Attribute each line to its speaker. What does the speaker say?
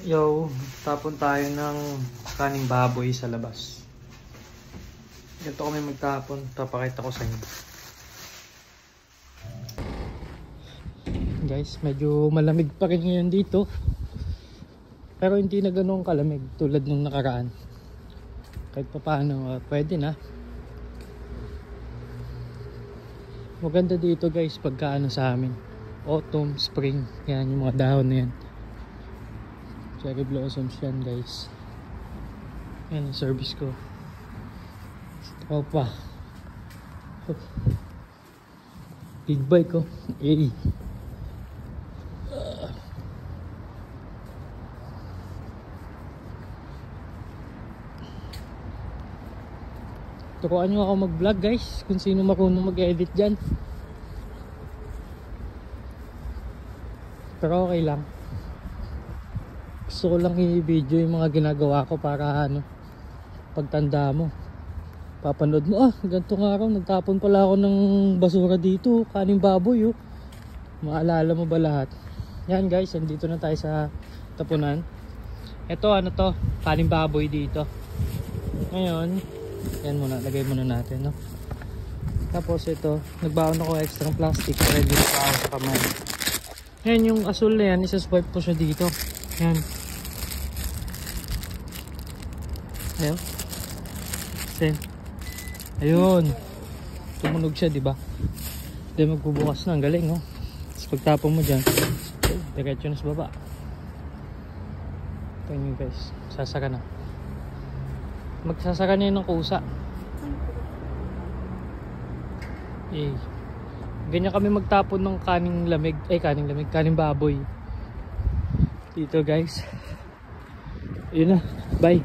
Speaker 1: Yo, tapon tayo ng kaning baboy sa labas. Ganito kami magtapon, papakita ko sa inyo. Guys, medyo malamig pa rin ngayon dito. Pero hindi na ganoong kalamig tulad nung nakaraan. Kahit pa paano, pwede na. Maganda dito guys pagka ano sa amin. Autumn, spring, yan yung mga dahon na yan. Cherry blossoms yan guys. Yan ang service ko. Opa. Big bike ko. Eh. Turuan nyo ako mag vlog guys. Kung sino marunong mag edit dyan. Pero okay lang. Gusto ko lang i-video yung mga ginagawa ko para ano, pagtanda mo papanood mo, ganitong araw nagtapon pala ako ng basura dito, kaning baboy maalala mo ba lahat. Yan guys, andito na tayo sa tapunan. Ito ano to, kaning baboy dito. Ngayon yan muna, lagay muna natin Tapos ito, nagbaon ako extra plastic para hindi pa ako sa kamay. Yan yung asul na yan, isa-swipe ko siya dito. Yan. Ayun. Sen. Ayun. Tumunog siya, di ba? Then magbubukas na, ang galing, Tapos pagtapon mo diyan, diretso na sa baba. Ito yun guys, sasaka na. Magsasaka na yun ng kusa. Eh. Ganyan kami magtapon ng kaning lamig, kaning baboy. Dito guys. Yun na, bye.